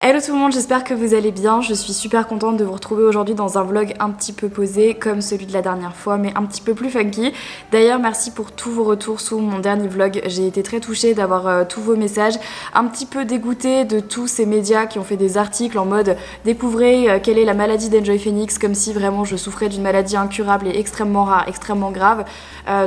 Hello tout le monde, j'espère que vous allez bien. Je suis super contente de vous retrouver aujourd'hui dans un vlog un petit peu posé comme celui de la dernière fois, mais un petit peu plus funky. D'ailleurs, merci pour tous vos retours sous mon dernier vlog. J'ai été très touchée d'avoir tous vos messages, un petit peu dégoûtée de tous ces médias qui ont fait des articles en mode découvrez quelle est la maladie d'Enjoy Phoenix, comme si vraiment je souffrais d'une maladie incurable et extrêmement rare, extrêmement grave.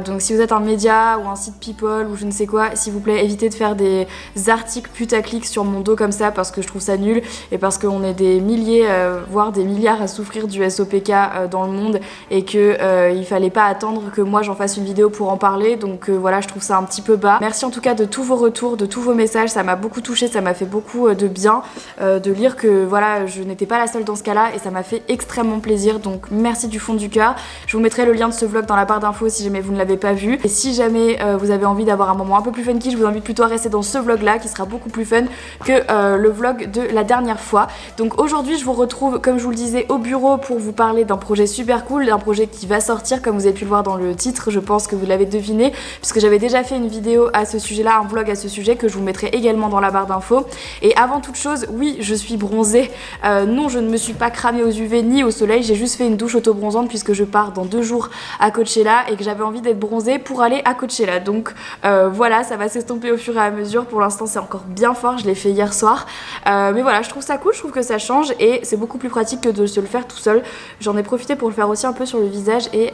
Donc si vous êtes un média ou un site people ou je ne sais quoi, s'il vous plaît, évitez de faire des articles putaclic sur mon dos comme ça parce que je trouve ça nul et parce qu'on est des milliers, voire des milliards à souffrir du SOPK dans le monde et que il fallait pas attendre que moi j'en fasse une vidéo pour en parler. Donc voilà, je trouve ça un petit peu bas. Merci en tout cas de tous vos retours, de tous vos messages, ça m'a beaucoup touchée, ça m'a fait beaucoup de bien de lire que voilà, je n'étais pas la seule dans ce cas-là et ça m'a fait extrêmement plaisir. Donc merci du fond du cœur. Je vous mettrai le lien de ce vlog dans la barre d'infos si jamais vous ne l'avez pas vu. Et si jamais vous avez envie d'avoir un moment un peu plus funky, je vous invite plutôt à rester dans ce vlog là qui sera beaucoup plus fun que le vlog de la dernière fois. Donc aujourd'hui je vous retrouve comme je vous le disais au bureau pour vous parler d'un projet super cool, d'un projet qui va sortir comme vous avez pu le voir dans le titre, je pense que vous l'avez deviné puisque j'avais déjà fait une vidéo à ce sujet là, un vlog à ce sujet que je vous mettrai également dans la barre d'infos. Et avant toute chose, oui je suis bronzée, non je ne me suis pas cramée aux UV ni au soleil, j'ai juste fait une douche auto-bronzante puisque je pars dans 2 jours à Coachella et que j'avais envie d'être bronzée pour aller à Coachella. Donc voilà, ça va s'estomper au fur et à mesure, pour l'instant c'est encore bien fort, je l'ai fait hier soir. Mais voilà, je trouve ça cool, je trouve que ça change et c'est beaucoup plus pratique que de se le faire tout seul. J'en ai profité pour le faire aussi un peu sur le visage et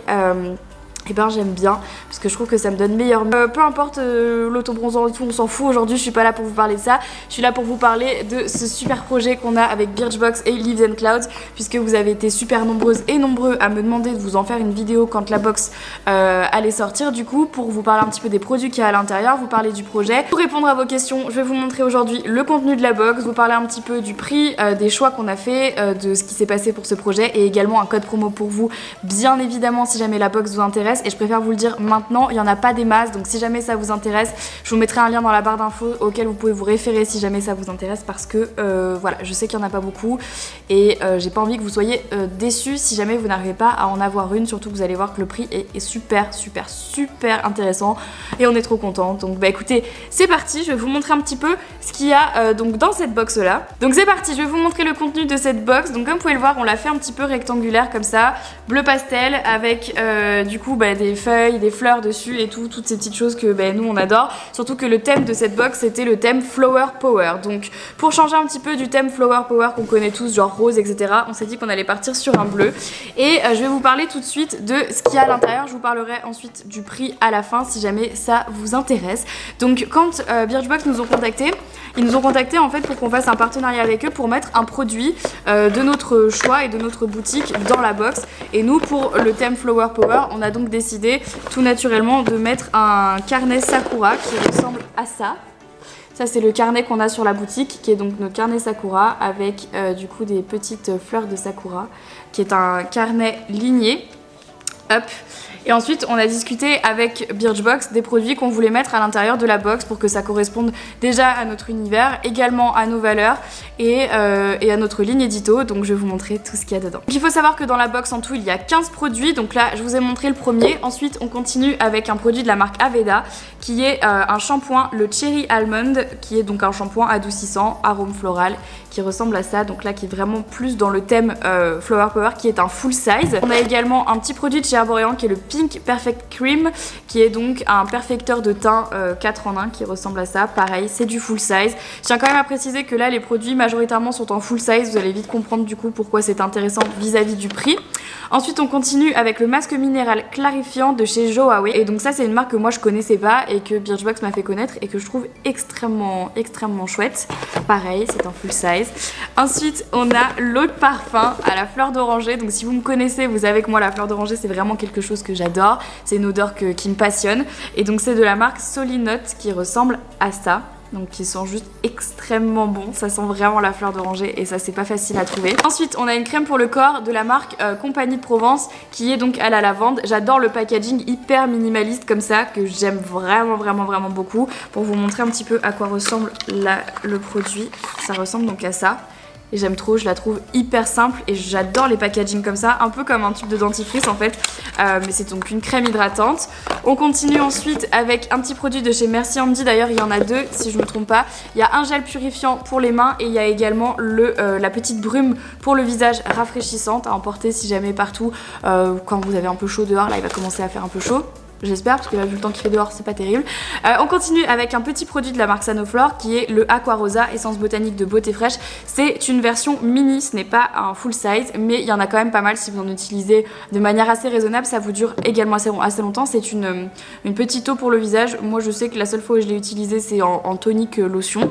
ben j'aime bien parce que je trouve que ça me donne meilleur. Peu importe l'autobronzant et tout, on s'en fout. Aujourd'hui je suis pas là pour vous parler de ça, je suis là pour vous parler de ce super projet qu'on a avec Birchbox et Leaves and Clouds, puisque vous avez été super nombreuses et nombreux à me demander de vous en faire une vidéo quand la box allait sortir, du coup pour vous parler un petit peu des produits qu'il y a à l'intérieur, vous parler du projet. Pour répondre à vos questions, je vais vous montrer aujourd'hui le contenu de la box, vous parler un petit peu du prix, des choix qu'on a fait, de ce qui s'est passé pour ce projet et également un code promo pour vous, bien évidemment si jamais la box vous intéresse. Et je préfère vous le dire maintenant, il n'y en a pas des masses, donc si jamais ça vous intéresse, je vous mettrai un lien dans la barre d'infos auquel vous pouvez vous référer si jamais ça vous intéresse, parce que voilà, je sais qu'il n'y en a pas beaucoup et j'ai pas envie que vous soyez déçus si jamais vous n'arrivez pas à en avoir une, surtout que vous allez voir que le prix est super intéressant et on est trop contents. Donc bah écoutez, c'est parti, je vais vous montrer un petit peu ce qu'il y a donc dans cette box là. Donc c'est parti, je vais vous montrer le contenu de cette box. Donc comme vous pouvez le voir, on l'a fait un petit peu rectangulaire comme ça, bleu pastel avec du coup des feuilles, des fleurs dessus et tout, toutes ces petites choses que nous on adore. Surtout que le thème de cette box c'était le thème Flower Power. Donc pour changer un petit peu du thème Flower Power qu'on connaît tous, genre rose etc, on s'est dit qu'on allait partir sur un bleu. Et je vais vous parler tout de suite de ce qu'il y a à l'intérieur. Je vous parlerai ensuite du prix à la fin si jamais ça vous intéresse. Donc quand Birchbox nous ont contactés, ils nous ont contactés en fait pour qu'on fasse un partenariat avec eux pour mettre un produit de notre choix et de notre boutique dans la box. Et nous pour le thème Flower Power, on a donc décidé tout naturellement de mettre un carnet Sakura qui ressemble à ça. Ça c'est le carnet qu'on a sur la boutique qui est donc notre carnet Sakura avec du coup des petites fleurs de Sakura qui est un carnet ligné. Hop. Et ensuite on a discuté avec Birchbox des produits qu'on voulait mettre à l'intérieur de la box pour que ça corresponde déjà à notre univers, également à nos valeurs et à notre ligne édito. Donc je vais vous montrer tout ce qu'il y a dedans. Donc, il faut savoir que dans la box en tout il y a 15 produits, donc là je vous ai montré le premier. Ensuite on continue avec un produit de la marque Aveda qui est un shampoing, le Cherry Almond, qui est donc un shampoing adoucissant, arôme floral, qui ressemble à ça, donc là qui est vraiment plus dans le thème Flower Power, qui est un full size. On a également un petit produit de chez Arborian qui est le Pink Perfect Cream, qui est donc un perfecteur de teint 4 en 1 qui ressemble à ça. Pareil, c'est du full size. Je tiens quand même à préciser que là les produits majoritairement sont en full size, vous allez vite comprendre du coup pourquoi c'est intéressant vis-à-vis du prix. Ensuite on continue avec le masque minéral clarifiant de chez Joawe, et donc ça c'est une marque que moi je connaissais pas et que Birchbox m'a fait connaître et que je trouve extrêmement chouette. Pareil, c'est un full size. Ensuite on a l'eau de parfum à la fleur d'oranger. Donc si vous me connaissez, vous savez que moi la fleur d'oranger c'est vraiment quelque chose que j'adore, c'est une odeur qui me passionne, et donc c'est de la marque Solinote qui ressemble à ça. Donc qui sent juste extrêmement bon, ça sent vraiment la fleur d'oranger et ça c'est pas facile à trouver. Ensuite on a une crème pour le corps de la marque Compagnie de Provence qui est donc à la lavande. J'adore le packaging hyper minimaliste comme ça, que j'aime vraiment beaucoup. Pour vous montrer un petit peu à quoi ressemble le produit, ça ressemble donc à ça. Et j'aime trop, je la trouve hyper simple et j'adore les packaging comme ça, un peu comme un tube de dentifrice en fait, mais c'est donc une crème hydratante. On continue ensuite avec un petit produit de chez Merci Handy, d'ailleurs il y en a deux si je me trompe pas. Il y a un gel purifiant pour les mains et il y a également la petite brume pour le visage rafraîchissante à emporter si jamais partout, quand vous avez un peu chaud dehors, là il va commencer à faire un peu chaud. J'espère, parce que là, vu le temps qu'il fait dehors, c'est pas terrible. On continue avec un petit produit de la marque Sanoflore qui est le Aqua Rosa Essence Botanique de Beauté Fraîche. C'est une version mini, ce n'est pas un full size, mais il y en a quand même pas mal si vous en utilisez de manière assez raisonnable. Ça vous dure également assez longtemps. C'est une petite eau pour le visage. Moi, je sais que la seule fois où je l'ai utilisée, c'est en tonique lotion.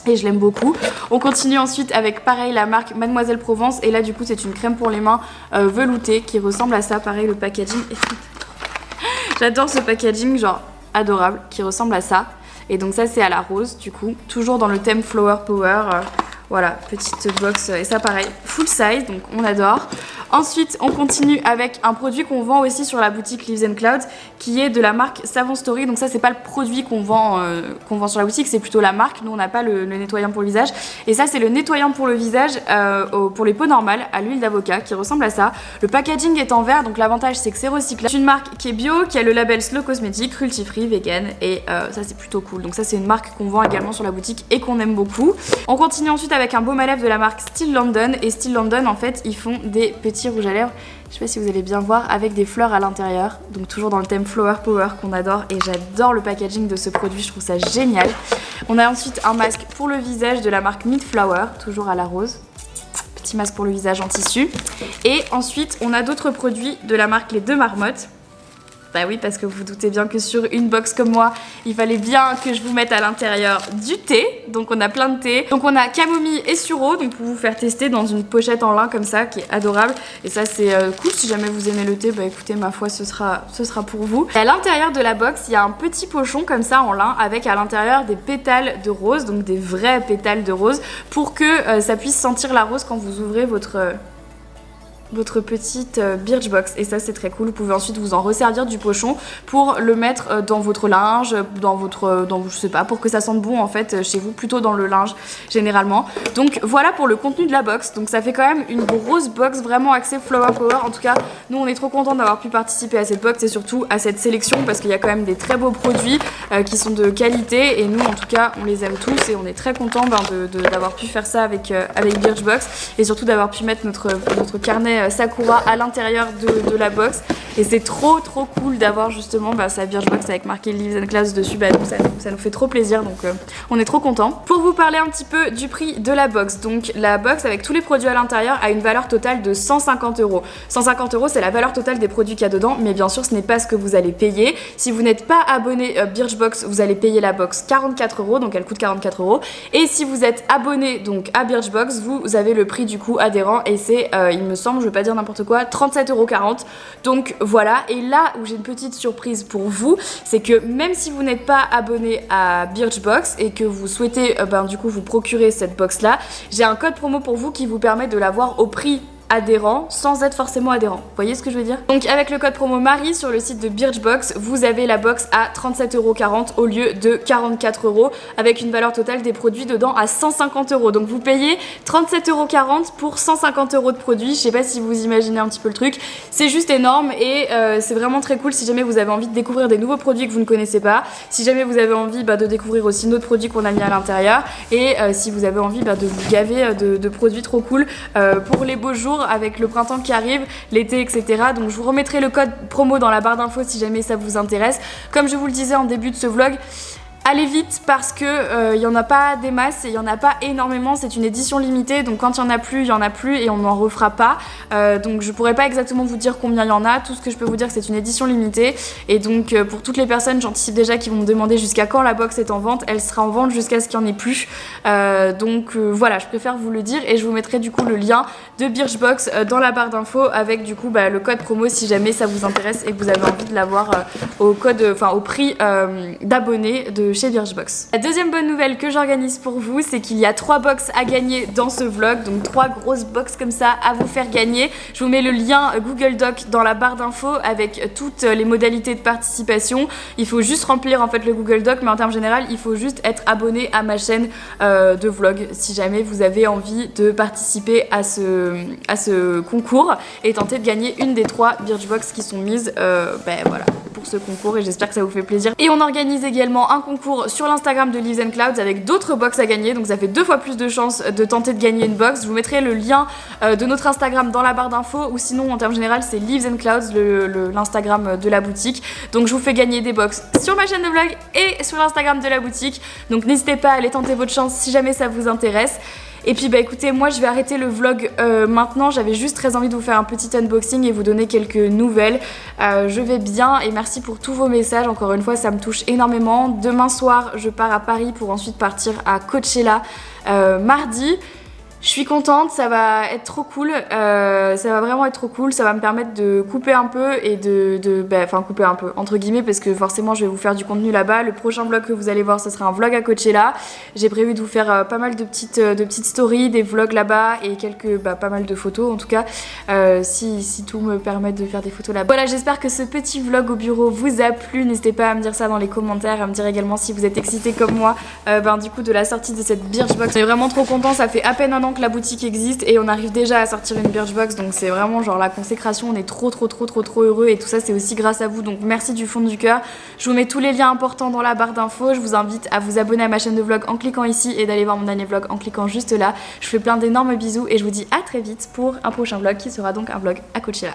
Et je l'aime beaucoup. On continue ensuite avec pareil la marque Mademoiselle Provence. Et là, du coup, c'est une crème pour les mains veloutée qui ressemble à ça. Pareil, le packaging est... J'adore ce packaging, genre adorable, qui ressemble à ça. Et donc ça c'est à la rose du coup, toujours dans le thème Flower Power. Voilà, petite box et ça pareil, full size, donc on adore. Ensuite, on continue avec un produit qu'on vend aussi sur la boutique Leaves and Clouds, qui est de la marque Savon Story. Donc ça, c'est pas le produit qu'on vend sur la boutique, c'est plutôt la marque. Nous, on n'a pas le nettoyant pour le visage. Et ça, c'est le nettoyant pour le visage pour les peaux normales à l'huile d'avocat, qui ressemble à ça. Le packaging est en verre, donc l'avantage, c'est que c'est recyclable. C'est une marque qui est bio, qui a le label Slow Cosmétique, cruelty-free, vegan, et ça, c'est plutôt cool. Donc ça, c'est une marque qu'on vend également sur la boutique et qu'on aime beaucoup. On continue ensuite avec un baume à lèvres de la marque Still London. Et Still London, en fait, ils font des petits rouge à lèvres, je sais pas si vous allez bien voir, avec des fleurs à l'intérieur, donc toujours dans le thème Flower Power qu'on adore et j'adore le packaging de ce produit, je trouve ça génial. On a ensuite un masque pour le visage de la marque Mint Flower, toujours à la rose, petit masque pour le visage en tissu. Et ensuite on a d'autres produits de la marque Les Deux Marmottes. Bah oui, parce que vous vous doutez bien que sur une box comme moi, il fallait bien que je vous mette à l'intérieur du thé. Donc on a plein de thé. Donc on a camomille et sureau, donc pour vous faire tester dans une pochette en lin comme ça, qui est adorable. Et ça c'est cool, si jamais vous aimez le thé, bah écoutez, ma foi, ce sera pour vous. Et à l'intérieur de la box, il y a un petit pochon comme ça en lin, avec à l'intérieur des pétales de rose, donc des vrais pétales de rose, pour que ça puisse sentir la rose quand vous ouvrez votre petite Birchbox et ça c'est très cool. Vous pouvez ensuite vous en resservir du pochon pour le mettre dans votre linge, je sais pas, pour que ça sente bon en fait chez vous, plutôt dans le linge généralement. Donc voilà pour le contenu de la box. Donc ça fait quand même une grosse box vraiment axée Flower Power. En tout cas, nous on est trop contents d'avoir pu participer à cette box et surtout à cette sélection parce qu'il y a quand même des très beaux produits qui sont de qualité et nous en tout cas on les aime tous et on est très contents d'avoir pu faire ça avec Birchbox et surtout d'avoir pu mettre notre carnet Sakura à l'intérieur de la box et c'est trop cool d'avoir justement sa Birchbox avec marqué Leaves and Clouds dessus. Ça nous fait trop plaisir, donc on est trop contents. Pour vous parler un petit peu du prix de la box, donc la box avec tous les produits à l'intérieur a une valeur totale de 150 €. 150 €, c'est la valeur totale des produits qu'il y a dedans, mais bien sûr ce n'est pas ce que vous allez payer. Si vous n'êtes pas abonné Birchbox, vous allez payer la box 44 €, donc elle coûte 44 €. Et si vous êtes abonné donc à Birchbox, vous avez le prix du coup adhérent et c'est, il me semble, je vais pas dire n'importe quoi, 37,40 €. Donc voilà, et là où j'ai une petite surprise pour vous, c'est que même si vous n'êtes pas abonné à Birchbox et que vous souhaitez du coup vous procurer cette box là, j'ai un code promo pour vous qui vous permet de l'avoir au prix adhérent sans être forcément adhérent. Vous voyez ce que je veux dire? Donc avec le code promo Marie sur le site de Birchbox, vous avez la box à 37,40 € au lieu de 44 € avec une valeur totale des produits dedans à 150 €. Donc vous payez 37,40 € pour 150 € de produits. Je sais pas si vous imaginez un petit peu le truc. C'est juste énorme et c'est vraiment très cool si jamais vous avez envie de découvrir des nouveaux produits que vous ne connaissez pas. Si jamais vous avez envie de découvrir aussi notre produit qu'on a mis à l'intérieur et si vous avez envie de vous gaver de produits trop cool pour les beaux jours avec le printemps qui arrive, l'été, etc. Donc je vous remettrai le code promo dans la barre d'infos si jamais ça vous intéresse. Comme je vous le disais en début de ce vlog, allez vite parce que il y en a pas des masses et il y en a pas énormément, c'est une édition limitée, donc quand il y en a plus, il y en a plus et on n'en refera pas. Donc je pourrais pas exactement vous dire combien il y en a. Tout ce que je peux vous dire, c'est une édition limitée et donc pour toutes les personnes, j'anticipe déjà, qui vont me demander jusqu'à quand la box est en vente, elle sera en vente jusqu'à ce qu'il n'y en ait plus. Voilà, je préfère vous le dire et je vous mettrai du coup le lien de Birchbox dans la barre d'infos avec du coup le code promo si jamais ça vous intéresse et que vous avez envie de l'avoir au prix d'abonné de de chez Birchbox. La deuxième bonne nouvelle que j'organise pour vous, c'est qu'il y a 3 box à gagner dans ce vlog, donc 3 grosses box comme ça à vous faire gagner. Je vous mets le lien Google Doc dans la barre d'infos avec toutes les modalités de participation. Il faut juste remplir en fait le Google Doc, mais en termes général, il faut juste être abonné à ma chaîne de vlog si jamais vous avez envie de participer à ce concours et tenter de gagner une des 3 Birchbox qui sont mises voilà, pour ce concours, et j'espère que ça vous fait plaisir. Et on organise également un concours sur l'Instagram de Leaves and Clouds avec d'autres box à gagner, donc ça fait 2 fois plus de chances de tenter de gagner une box. Je vous mettrai le lien de notre Instagram dans la barre d'infos, ou sinon en termes général c'est Leaves and Clouds, l'Instagram de la boutique. Donc je vous fais gagner des box sur ma chaîne de vlog et sur l'Instagram de la boutique, donc n'hésitez pas à aller tenter votre chance si jamais ça vous intéresse. Et puis bah écoutez, moi je vais arrêter le vlog maintenant, j'avais juste très envie de vous faire un petit unboxing et vous donner quelques nouvelles. Je vais bien et merci pour tous vos messages, encore une fois ça me touche énormément. Demain soir je pars à Paris pour ensuite partir à Coachella mardi. Je suis contente, ça va être trop cool, ça va vraiment être trop cool, ça va me permettre de couper un peu et couper un peu entre guillemets, parce que forcément je vais vous faire du contenu là-bas. Le prochain vlog que vous allez voir, ce sera un vlog à Coachella. J'ai prévu de vous faire pas mal de petites stories, des vlogs là-bas et pas mal de photos en tout cas, si tout me permet de faire des photos là-bas. Voilà, j'espère que ce petit vlog au bureau vous a plu, n'hésitez pas à me dire ça dans les commentaires, à me dire également si vous êtes excités comme moi du coup de la sortie de cette Birchbox. Je suis vraiment trop contente, ça fait à peine un an que la boutique existe et on arrive déjà à sortir une Birchbox, donc c'est vraiment genre la consécration, on est trop heureux et tout ça c'est aussi grâce à vous, donc merci du fond du cœur. Je vous mets tous les liens importants dans la barre d'infos, je vous invite à vous abonner à ma chaîne de vlog en cliquant ici et d'aller voir mon dernier vlog en cliquant juste là. Je vous fais plein d'énormes bisous et je vous dis à très vite pour un prochain vlog qui sera donc un vlog à Coachella.